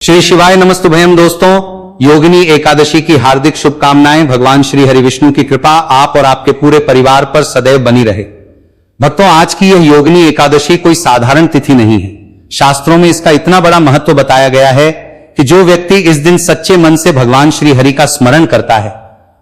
श्री शिवाय नमस्तुभयम। दोस्तों, योगिनी एकादशी की हार्दिक शुभकामनाएं। भगवान श्री हरि विष्णु की कृपा आप और आपके पूरे परिवार पर सदैव बनी रहे। भक्तों, आज की यह योगिनी एकादशी कोई साधारण तिथि नहीं है। शास्त्रों में इसका इतना बड़ा महत्व बताया गया है कि जो व्यक्ति इस दिन सच्चे मन से भगवान श्री हरि का स्मरण करता है,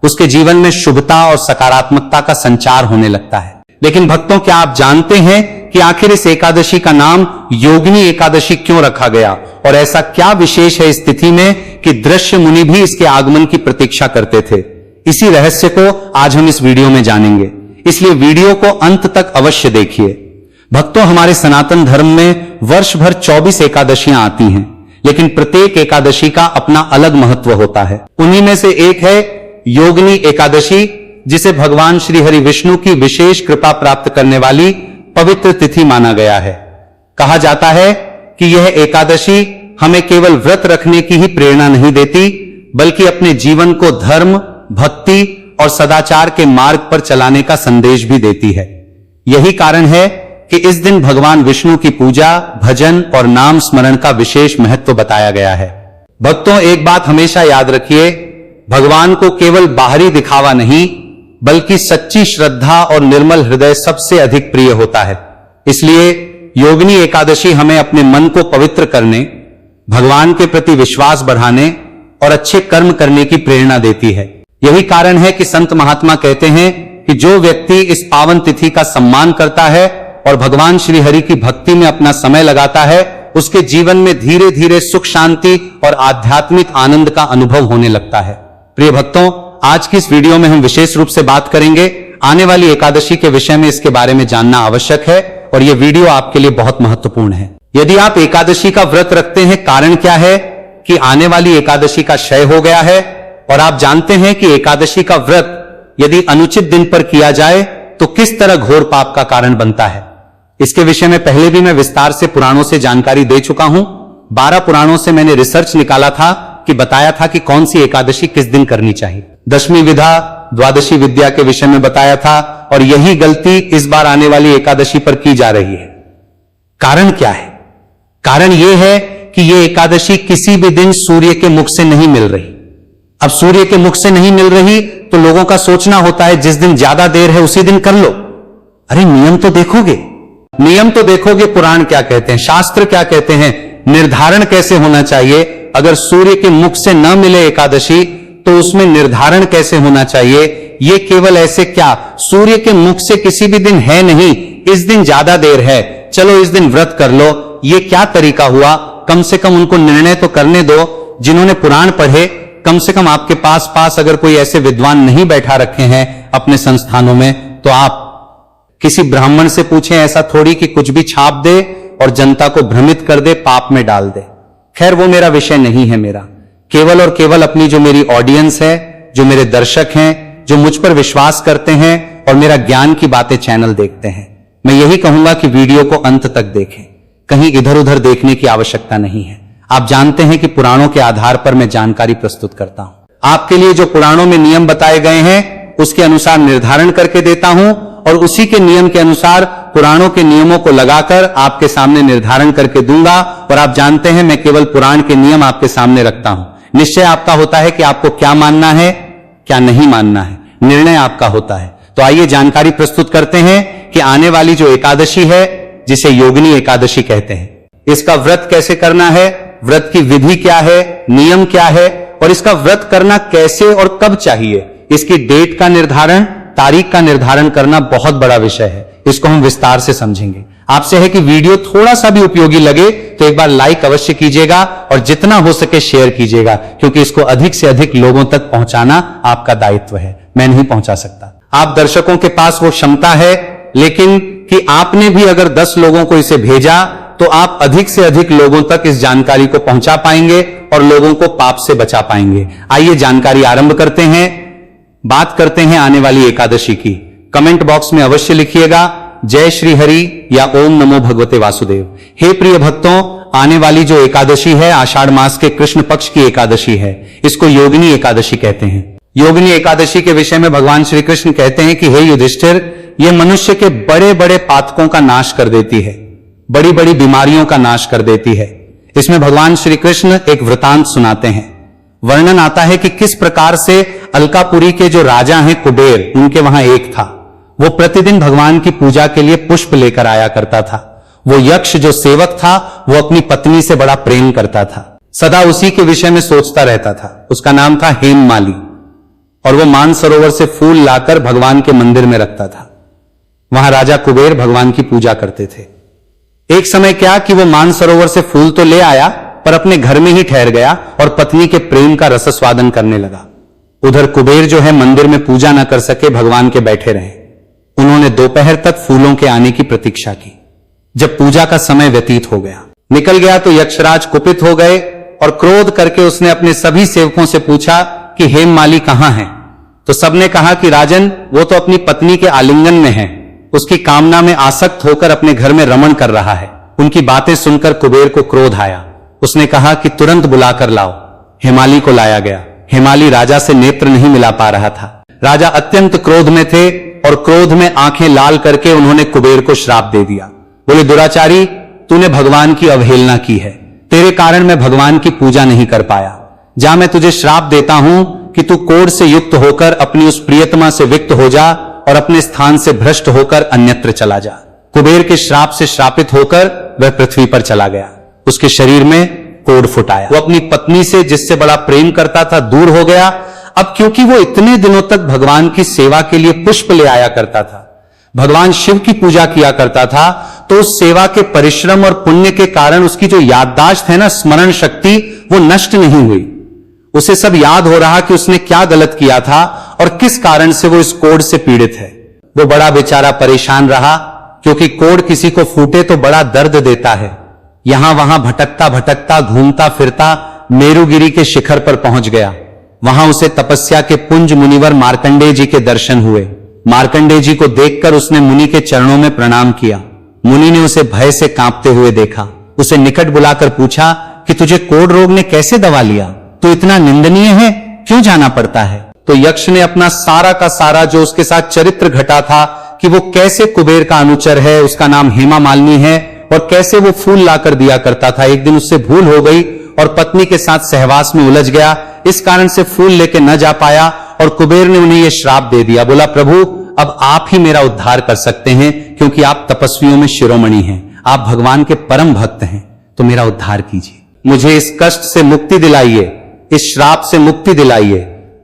उसके जीवन में शुभता और सकारात्मकता का संचार होने लगता है। लेकिन भक्तों, क्या आप जानते हैं कि आखिर इस एकादशी का नाम योगिनी एकादशी क्यों रखा गया और ऐसा क्या विशेष है इस तिथि में कि दृश्य मुनि भी इसके आगमन की प्रतीक्षा करते थे? इसी रहस्य को आज हम इस वीडियो में जानेंगे, इसलिए वीडियो को अंत तक अवश्य देखिए। भक्तों, हमारे सनातन धर्म में वर्ष भर 24 एकादशियां आती हैं, लेकिन प्रत्येक एकादशी का अपना अलग महत्व होता है। उन्हीं में से एक है योगिनी एकादशी, जिसे भगवान श्री हरि विष्णु की विशेष कृपा प्राप्त करने वाली पवित्र तिथि माना गया है। कहा जाता है कि यह एकादशी हमें केवल व्रत रखने की ही प्रेरणा नहीं देती, बल्कि अपने जीवन को धर्म, भक्ति और सदाचार के मार्ग पर चलाने का संदेश भी देती है। यही कारण है कि इस दिन भगवान विष्णु की पूजा, भजन और नाम स्मरण का विशेष महत्व बताया गया है। भक्तों, एक बात हमेशा याद रखिए, भगवान को केवल बाहरी दिखावा नहीं, बल्कि सच्ची श्रद्धा और निर्मल हृदय सबसे अधिक प्रिय होता है। इसलिए योगिनी एकादशी हमें अपने मन को पवित्र करने, भगवान के प्रति विश्वास बढ़ाने और अच्छे कर्म करने की प्रेरणा देती है। यही कारण है कि संत महात्मा कहते हैं कि जो व्यक्ति इस पावन तिथि का सम्मान करता है और भगवान श्री हरि की भक्ति में अपना समय लगाता है, उसके जीवन में धीरे धीरे सुख, शांति और आध्यात्मिक आनंद का अनुभव होने लगता है। प्रिय भक्तों, आज की इस वीडियो में हम विशेष रूप से बात करेंगे आने वाली एकादशी के विषय में। इसके बारे में जानना आवश्यक है और यह वीडियो आपके लिए बहुत महत्वपूर्ण है। यदि आप एकादशी का व्रत रखते हैं, कारण क्या है कि आने वाली एकादशी का क्षय हो गया है और आप जानते हैं कि एकादशी का व्रत यदि अनुचित दिन पर किया जाए तो किस तरह घोर पाप का कारण बनता है। इसके विषय में पहले भी मैं विस्तार से पुराणों से जानकारी दे चुका हूं। 12 पुराणों से मैंने रिसर्च निकाला था कि बताया था कि कौन सी एकादशी किस दिन करनी चाहिए। दशमी विधा, द्वादशी विद्या के विषय में बताया था और यही गलती इस बार आने वाली एकादशी पर की जा रही है। कारण क्या है? कारण यह है कि यह एकादशी किसी भी दिन सूर्य के मुख से नहीं मिल रही। अब सूर्य के मुख से नहीं मिल रही तो लोगों का सोचना होता है जिस दिन ज्यादा देर है उसी दिन कर लो। अरे नियम तो देखोगे, नियम तो देखोगे, पुराण क्या कहते हैं, शास्त्र क्या कहते हैं, निर्धारण कैसे होना चाहिए। अगर सूर्य के मुख से न मिले एकादशी तो उसमें निर्धारण कैसे होना चाहिए। ये केवल ऐसे क्या सूर्य के मुख से किसी भी दिन है नहीं, इस दिन ज्यादा देर है, चलो इस दिन व्रत कर लो, ये क्या तरीका हुआ? कम से कम उनको निर्णय तो करने दो जिन्होंने पुराण पढ़े। कम से कम आपके पास अगर कोई ऐसे विद्वान नहीं बैठा रखे हैं अपने संस्थानों में, तो आप किसी ब्राह्मण से पूछें। ऐसा थोड़ी कि कुछ भी छाप दे और जनता को भ्रमित कर दे, पाप में डाल दे। खैर, वो मेरा विषय नहीं है। मेरा केवल और केवल अपनी जो मेरी ऑडियंस है, जो मेरे दर्शक हैं, जो मुझ पर विश्वास करते हैं और मेरा ज्ञान की बातें चैनल देखते हैं, मैं यही कहूंगा कि वीडियो को अंत तक देखें। कहीं इधर उधर देखने की आवश्यकता नहीं है। आप जानते हैं कि पुराणों के आधार पर मैं जानकारी प्रस्तुत करता हूं। आपके लिए जो पुराणों में नियम बताए गए हैं उसके अनुसार निर्धारण करके देता हूं और उसी के नियम के अनुसार पुराणों के नियमों को लगाकर आपके सामने निर्धारण करके दूंगा। और आप जानते हैं मैं केवल पुराण के नियम आपके सामने रखता हूं। निश्चय आपका होता है कि आपको क्या मानना है, क्या नहीं मानना है, निर्णय आपका होता है। तो आइए जानकारी प्रस्तुत करते हैं कि आने वाली जो एकादशी है, जिसे योगिनी एकादशी कहते हैं, इसका व्रत कैसे करना है, व्रत की विधि क्या है, नियम क्या है और इसका व्रत करना कैसे और कब चाहिए। इसकी डेट का निर्धारण, तारीख का निर्धारण करना बहुत बड़ा विषय है। इसको हम विस्तार से समझेंगे। आपसे है कि वीडियो थोड़ा सा भी उपयोगी लगे तो एक बार लाइक अवश्य कीजिएगा और जितना हो सके शेयर कीजिएगा, क्योंकि इसको अधिक से अधिक लोगों तक पहुंचाना आपका दायित्व है। मैं नहीं पहुंचा सकता। आप दर्शकों के पास वो क्षमता है, लेकिन कि आपने भी अगर 10 लोगों को इसे भेजा तो आप अधिक से अधिक लोगों तक इस जानकारी को पहुंचा पाएंगे और लोगों को पाप से बचा पाएंगे। आइए जानकारी आरंभ करते हैं। बात करते हैं आने वाली एकादशी की। कमेंट बॉक्स में अवश्य लिखिएगा जय श्री हरि या ओम नमो भगवते वासुदेव। हे प्रिय भक्तों, आने वाली जो एकादशी है आषाढ़ मास के कृष्ण पक्ष की एकादशी है। इसको योगिनी एकादशी कहते हैं। योगिनी एकादशी के विषय में भगवान श्री कृष्ण कहते हैं कि हे युधिष्ठिर, यह मनुष्य के बड़े बड़े पातकों का नाश कर देती है, बड़ी बड़ी बीमारियों का नाश कर देती है। इसमें भगवान श्री कृष्ण एक वृतांत सुनाते हैं। वर्णन आता है कि किस प्रकार से अलकापुरी के जो राजा हैं कुबेर, उनके वहां एक था, वो प्रतिदिन भगवान की पूजा के लिए पुष्प लेकर आया करता था। वो यक्ष जो सेवक था वो अपनी पत्नी से बड़ा प्रेम करता था, सदा उसी के विषय में सोचता रहता था। उसका नाम था हेममाली, और वो मानसरोवर से फूल लाकर भगवान के मंदिर में रखता था। वहां राजा कुबेर भगवान की पूजा करते थे। एक समय क्या कि वो मानसरोवर से फूल तो ले आया, पर अपने घर में ही ठहर गया और पत्नी के प्रेम का रसस्वादन करने लगा। उधर कुबेर जो है मंदिर में पूजा न कर सके, भगवान के बैठे रहे। उन्होंने दोपहर तक फूलों के आने की प्रतीक्षा की। जब पूजा का समय व्यतीत हो गया, निकल गया, तो यक्षराज कुपित हो गए और क्रोध करके उसने अपने सभी सेवकों से पूछा कि हेममाली कहां है? तो सबने कहा कि राजन, वो तो अपनी पत्नी के आलिंगन में है, उसकी कामना में आसक्त होकर अपने घर में रमण कर रहा है। उनकी बातें सुनकर कुबेर को क्रोध आया। उसने कहा कि तुरंत बुलाकर लाओ। हेमाली को लाया गया। हेमाली राजा से नेत्र नहीं मिला पा रहा था। राजा अत्यंत क्रोध में थे और क्रोध में आंखें लाल करके उन्होंने कुबेर को श्राप दे दिया। बोले, दुराचारी, तूने भगवान की अवहेलना की है, तेरे कारण मैं भगवान की पूजा नहीं कर पाया। जा, मैं तुझे श्राप देता हूं कि तू कोढ़ से युक्त होकर अपनी उस प्रियतमा से विक्त हो जा और अपने स्थान से भ्रष्ट होकर अन्यत्र चला जा। कुबेर के श्राप से श्रापित होकर वह पृथ्वी पर चला गया। उसके शरीर में कोढ़ फुट आया। वो अपनी पत्नी से, जिससे बड़ा प्रेम करता था, दूर हो गया। अब क्योंकि वो इतने दिनों तक भगवान की सेवा के लिए पुष्प ले आया करता था, भगवान शिव की पूजा किया करता था, तो उस सेवा के परिश्रम और पुण्य के कारण उसकी जो याददाश्त है ना, स्मरण शक्ति, वो नष्ट नहीं हुई। उसे सब याद हो रहा कि उसने क्या गलत किया था और किस कारण से वो इस कोढ़ से पीड़ित है। वो बड़ा बेचारा परेशान रहा, क्योंकि कोढ़ किसी को फूटे तो बड़ा दर्द देता है। यहां वहां भटकता भटकता, घूमता फिरता मेरुगिरी के शिखर पर पहुंच गया। वहां उसे तपस्या के पुंज मुनिवर मार्कंडेय जी के दर्शन हुए। मार्कंडेय जी को देखकर उसने मुनि के चरणों में प्रणाम किया। मुनि ने उसे भय से कांपते हुए देखा। उसे निकट बुलाकर पूछा कि तुझे कोढ़ रोग ने कैसे दबा लिया? तू इतना निंदनीय है, क्यों जाना पड़ता है? तो यक्ष ने अपना सारा का सारा जो उसके साथ चरित्र घटा था कि वो कैसे कुबेर का अनुचर है, उसका नाम हेमा मालिनी है, और कैसे वो फूल लाकर दिया करता था। एक दिन उससे भूल हो गई और पत्नी के साथ सहवास में उलझ गया, इस कारण से फूल लेके न जा पाया और कुबेर ने उन्हें यह श्राप दे दिया। बोला, प्रभु, अब आप ही मेरा उद्धार कर सकते हैं, क्योंकि आप तपस्वियों में शिरोमणि हैं, आप भगवान के परम भक्त हैं, तो मेरा उद्धार कीजिए, मुझे इस कष्ट से मुक्ति दिलाइए, इस श्राप से मुक्ति दिलाइए।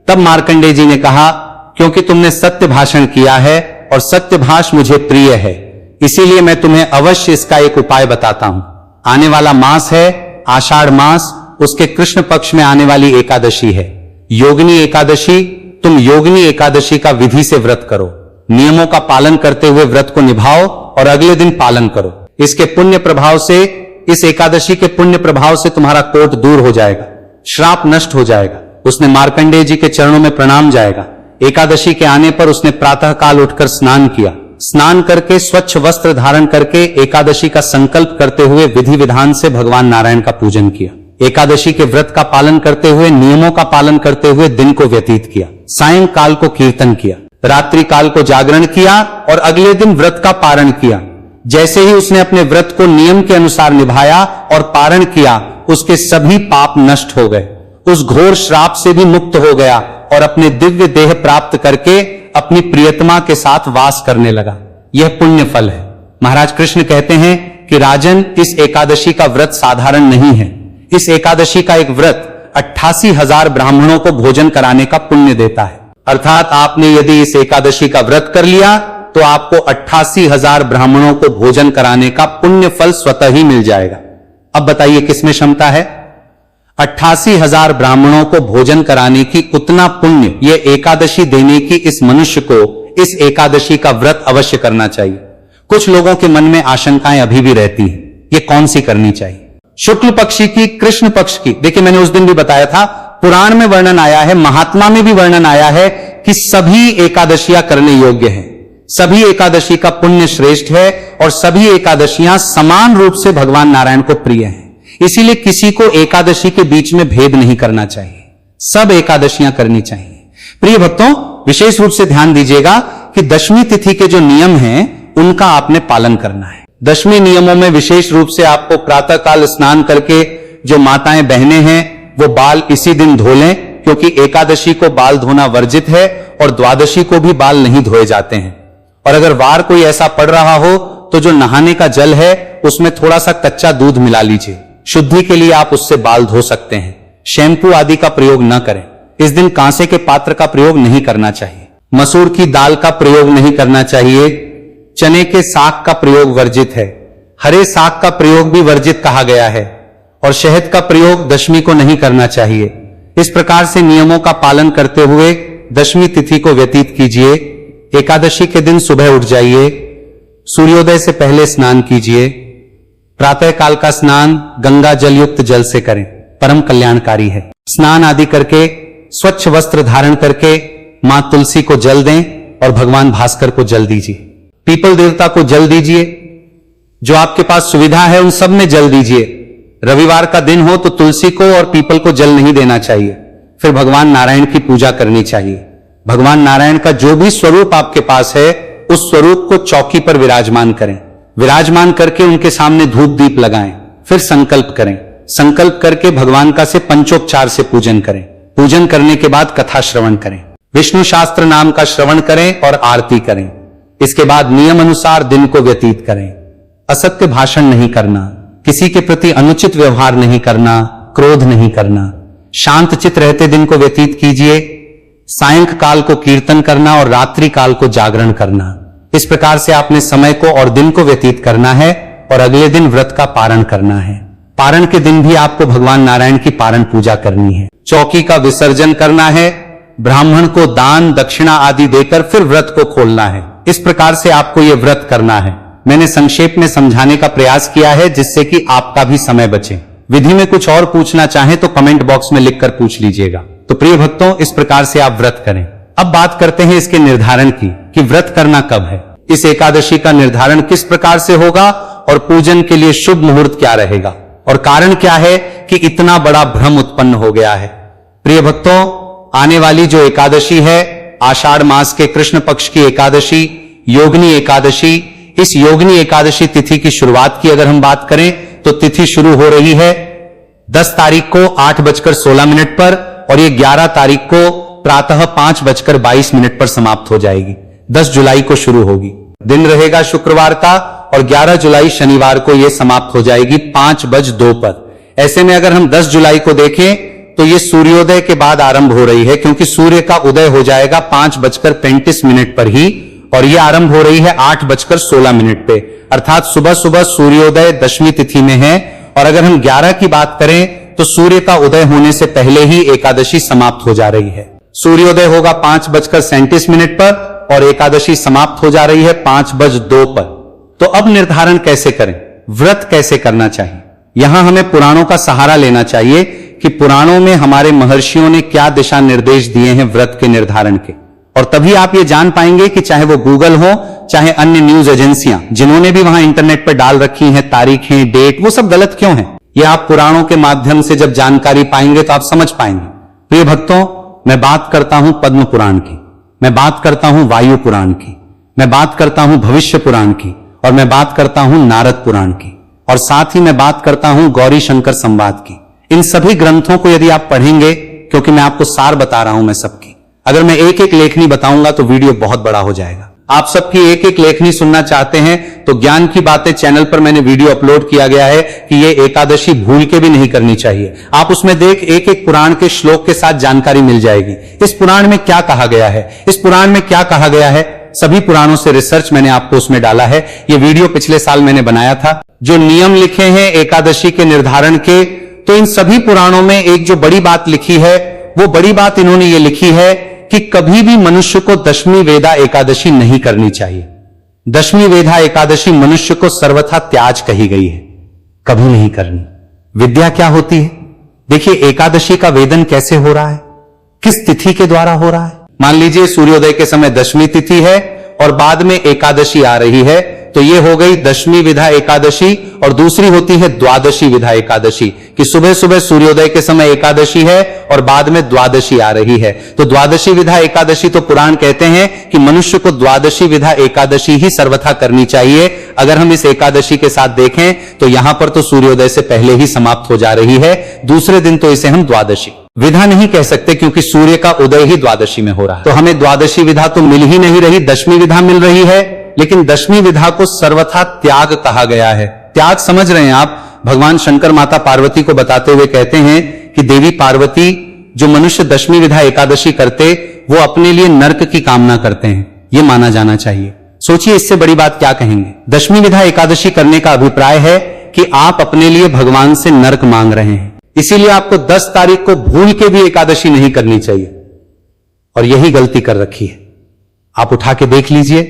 तब मार्कंडेय जी ने कहा, क्योंकि तुमने सत्य भाषण किया है और सत्यभाष मुझे प्रिय है, इसीलिए मैं तुम्हें अवश्य इसका एक उपाय बताता हूं। आने वाला मास है आषाढ़ मास, उसके कृष्ण पक्ष में आने वाली एकादशी है, योगिनी एकादशी। तुम योगिनी एकादशी का विधि से व्रत करो, नियमों का पालन करते हुए व्रत को निभाओ और अगले दिन पालन करो। इसके पुण्य प्रभाव से, इस एकादशी के पुण्य प्रभाव से तुम्हारा कोढ़ दूर हो जाएगा, श्राप नष्ट हो जाएगा। उसने मार्कंडेय जी के चरणों में प्रणाम जाएगा। एकादशी के आने पर उसने प्रातः काल उठकर स्नान किया। स्नान करके स्वच्छ वस्त्र धारण करके एकादशी का संकल्प करते हुए विधि विधान से भगवान नारायण का पूजन किया। एकादशी के व्रत का पालन करते हुए, नियमों का पालन करते हुए दिन को व्यतीत किया। सायंकाल को कीर्तन किया, रात्रि काल को जागरण किया और अगले दिन व्रत का पारण किया। जैसे ही उसने अपने व्रत को नियम के अनुसार निभाया और पारण किया, उसके सभी पाप नष्ट हो गए, उस घोर श्राप से भी मुक्त हो गया और अपने दिव्य देह प्राप्त करके अपनी प्रियतमा के साथ वास करने लगा। यह पुण्य फल है। महाराज कृष्ण कहते हैं कि राजन, इस एकादशी का व्रत साधारण नहीं है। इस एकादशी का एक व्रत 88,000 ब्राह्मणों को भोजन कराने का पुण्य देता है। अर्थात आपने यदि इस एकादशी का व्रत कर लिया तो आपको 88,000 ब्राह्मणों को भोजन कराने का पुण्य फल स्वतः ही मिल जाएगा। अब बताइए किसमें क्षमता है? 88,000 ब्राह्मणों को भोजन कराने की उतना पुण्य ये एकादशी देने की इस मनुष्य को इस एकादशी का व्रत अवश्य करना चाहिए। कुछ लोगों के मन में आशंकाएं अभी भी रहती हैं, ये कौन सी करनी चाहिए? शुक्ल पक्षी की, कृष्ण पक्ष की? देखिए, मैंने उस दिन भी बताया था, पुराण में वर्णन आया है, महात्मा में भी वर्णन आया है कि सभी एकादशियां करने योग्य हैं, सभी एकादशी का पुण्य श्रेष्ठ है और सभी एकादशियां समान रूप से भगवान नारायण को प्रिय हैं। इसीलिए किसी को एकादशी के बीच में भेद नहीं करना चाहिए, सब एकादशियां करनी चाहिए। प्रिय भक्तों, विशेष रूप से ध्यान दीजिएगा कि दशमी तिथि के जो नियम हैं उनका आपने पालन करना है। दशमी नियमों में विशेष रूप से आपको प्रातः काल स्नान करके जो माताएं बहनें हैं वो बाल इसी दिन धो लें, क्योंकि एकादशी को बाल धोना वर्जित है और द्वादशी को भी बाल नहीं धोए जाते हैं। और अगर वार कोई ऐसा पड़ रहा हो तो जो नहाने का जल है उसमें थोड़ा सा कच्चा दूध मिला लीजिए, शुद्धि के लिए आप उससे बाल धो सकते हैं। शैम्पू आदि का प्रयोग न करें। इस दिन कांसे के पात्र का प्रयोग नहीं करना चाहिए। मसूर की दाल का प्रयोग नहीं करना चाहिए। चने के साग का प्रयोग वर्जित है। हरे साग का प्रयोग भी वर्जित कहा गया है और शहद का प्रयोग दशमी को नहीं करना चाहिए। इस प्रकार से नियमों का पालन करते हुए दशमी तिथि को व्यतीत कीजिए। एकादशी के दिन सुबह उठ जाइए, सूर्योदय से पहले स्नान कीजिए। प्रातः काल का स्नान गंगा जल युक्त जल से करें, परम कल्याणकारी है। स्नान आदि करके स्वच्छ वस्त्र धारण करके मां तुलसी को जल दें और भगवान भास्कर को जल दीजिए। पीपल देवता को जल दीजिए। जो आपके पास सुविधा है उन सब में जल दीजिए। रविवार का दिन हो तो तुलसी को और पीपल को जल नहीं देना चाहिए। फिर भगवान नारायण की पूजा करनी चाहिए। भगवान नारायण का जो भी स्वरूप आपके पास है उस स्वरूप को चौकी पर विराजमान करें। विराजमान करके उनके सामने धूप दीप लगाएं। फिर संकल्प करें। संकल्प करके भगवान का से पंचोपचार से पूजन करें। पूजन करने के बाद कथा श्रवण करें। विष्णु शास्त्र नाम का श्रवण करें और आरती करें। इसके बाद नियम अनुसार दिन को व्यतीत करें। असत्य भाषण नहीं करना, किसी के प्रति अनुचित व्यवहार नहीं करना, क्रोध नहीं करना। शांत चित्त रहते दिन को व्यतीत कीजिए। सायंकाल को कीर्तन करना और रात्रि काल को जागरण करना। इस प्रकार से आपने समय को और दिन को व्यतीत करना है और अगले दिन व्रत का पारण करना है। पारण के दिन भी आपको भगवान नारायण की पारण पूजा करनी है। चौकी का विसर्जन करना है। ब्राह्मण को दान दक्षिणा आदि देकर फिर व्रत को खोलना है। इस प्रकार से आपको यह व्रत करना है। मैंने संक्षेप में समझाने का प्रयास किया है जिससे कि आपका भी समय बचे। विधि में कुछ और पूछना चाहें तो कमेंट बॉक्स में लिखकर पूछ लीजिएगा। तो प्रिय भक्तों, इस प्रकार से आप व्रत करें। अब बात करते हैं इसके निर्धारण की कि व्रत करना कब है। इस एकादशी का निर्धारण किस प्रकार से होगा और पूजन के लिए शुभ मुहूर्त क्या रहेगा और कारण क्या है कि इतना बड़ा भ्रम उत्पन्न हो गया है। प्रिय भक्तों, आने वाली जो एकादशी है, आषाढ़ मास के कृष्ण पक्ष की एकादशी, योगिनी एकादशी, इस योगिनी एकादशी तिथि की शुरुआत की अगर हम बात करें तो तिथि शुरू हो रही है 10 तारीख को 8:16 पर और ये 11 तारीख को प्रातः 5:22 पर समाप्त हो जाएगी। 10 जुलाई को शुरू होगी। दिन रहेगा शुक्रवार का और 11 जुलाई शनिवार को यह समाप्त हो जाएगी 5:02 पर। ऐसे में अगर हम 10 जुलाई को देखें तो यह सूर्योदय के बाद आरंभ हो रही है, क्योंकि सूर्य का उदय हो जाएगा 5:35 पर ही और यह आरंभ हो रही है 8:16 पे, अर्थात सुबह सुबह सूर्योदय दशमी तिथि में है। और अगर हम 11 की बात करें तो सूर्य का उदय होने से पहले ही एकादशी समाप्त हो जा रही है। सूर्योदय होगा 5:37 पर और एकादशी समाप्त हो जा रही है 5:02 पर। तो अब निर्धारण कैसे करें, व्रत कैसे करना चाहिए? यहां हमें पुराणों का सहारा लेना चाहिए कि पुराणों में हमारे महर्षियों ने क्या दिशा निर्देश दिए हैं व्रत के निर्धारण के। और तभी आप ये जान पाएंगे कि चाहे वो गूगल हो, चाहे अन्य न्यूज एजेंसियां, जिन्होंने भी वहां इंटरनेट पर डाल रखी हैं तारीखें, डेट, वो सब गलत क्यों है। ये आप पुराणों के माध्यम से जब जानकारी पाएंगे तो आप समझ पाएंगे। प्रिय भक्तों, मैं बात करता हूं पद्म पुराण की, मैं बात करता हूं वायु पुराण की, मैं बात करता हूं भविष्य पुराण की और मैं बात करता हूं नारद पुराण की और साथ ही मैं बात करता हूं गौरी शंकर संवाद की। इन सभी ग्रंथों को यदि आप पढ़ेंगे, क्योंकि मैं आपको सार बता रहा हूं मैं सबकी, अगर मैं एक एक लेखनी बताऊंगा तो वीडियो बहुत बड़ा हो जाएगा। आप सबकी एक एक लेखनी सुनना चाहते हैं तो ज्ञान की बातें चैनल पर मैंने वीडियो अपलोड किया गया है कि ये एकादशी भूल के भी नहीं करनी चाहिए। आप उसमें देख एक एक पुराण के श्लोक के साथ जानकारी मिल जाएगी। इस पुराण में क्या कहा गया है, इस पुराण में क्या कहा गया है, सभी पुराणों से रिसर्च मैंने आपको उसमें डाला है। ये वीडियो पिछले साल मैंने बनाया था। जो नियम लिखे हैं एकादशी के निर्धारण के, तो इन सभी पुराणों में एक जो बड़ी बात लिखी है, वो बड़ी बात इन्होंने ये लिखी है कि कभी भी मनुष्य को दशमी वेदा एकादशी नहीं करनी चाहिए। दशमी वेदा एकादशी मनुष्य को सर्वथा त्याज कही गई है, कभी नहीं करनी। विद्या क्या होती है? देखिए एकादशी का वेदन कैसे हो रहा है, किस तिथि के द्वारा हो रहा है। मान लीजिए सूर्योदय के समय दशमी तिथि है और बाद में एकादशी आ रही है, तो ये हो गई दशमी विधा एकादशी, और दूसरी होती है द्वादशी विधा एकादशी, कि सुबह सुबह सूर्योदय के समय एकादशी है और बाद में द्वादशी आ रही है। तो द्वादशी विधा एकादशी तो पुराण कहते हैं कि मनुष्य को द्वादशी विधा एकादशी ही सर्वथा करनी चाहिए। अगर हम इस एकादशी के साथ देखें तो यहां पर तो सूर्योदय से पहले ही समाप्त हो जा रही है, दूसरे दिन तो इसे हम द्वादशी विधा नहीं कह सकते, क्योंकि सूर्य का उदय ही द्वादशी में हो रहा है। तो हमें द्वादशी विधा तो मिल ही नहीं रही, दशमी विधा मिल रही है, लेकिन दशमी विधा को सर्वथा त्याग कहा गया है। त्याग समझ रहे हैं आप? भगवान शंकर माता पार्वती को बताते हुए कहते हैं कि देवी पार्वती, जो मनुष्य दशमी विधा एकादशी करते वो अपने लिए नरक की कामना करते हैं, यह माना जाना चाहिए। सोचिए इससे बड़ी बात क्या कहेंगे। दशमी विधा एकादशी करने का अभिप्राय है कि आप अपने लिए भगवान से नरक मांग रहे हैं, इसीलिए आपको 10 तारीख को भूल के भी एकादशी नहीं करनी चाहिए, और यही गलती कर रखी है। आप उठा के देख लीजिए,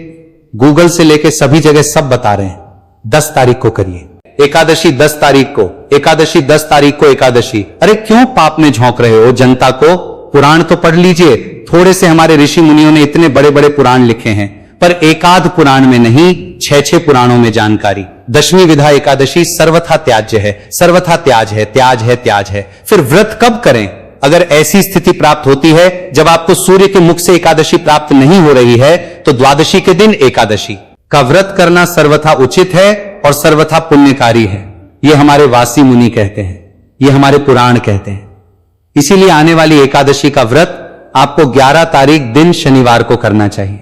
गूगल से लेके सभी जगह सब बता रहे हैं 10 तारीख को करिए एकादशी, 10 तारीख को एकादशी, 10 तारीख को एकादशी। अरे क्यों पाप में झोंक रहे हो जनता को? पुराण तो पढ़ लीजिए। थोड़े से हमारे ऋषि मुनियों ने इतने बड़े बड़े पुराण लिखे हैं, पर एकाध पुराण में नहीं, 6 पुराणों में जानकारी। दशमी विधा एकादशी सर्वथा त्याज्य है, सर्वथा त्याज है, त्याज है, त्याज है। फिर व्रत कब करें? अगर ऐसी स्थिति प्राप्त होती है जब आपको सूर्य के मुख से एकादशी प्राप्त नहीं हो रही है, तो द्वादशी के दिन एकादशी का व्रत करना सर्वथा उचित है और सर्वथा पुण्यकारी है। यह हमारे वासी मुनि कहते हैं, यह हमारे पुराण कहते हैं। इसीलिए आने वाली एकादशी का व्रत आपको 11 तारीख दिन शनिवार को करना चाहिए।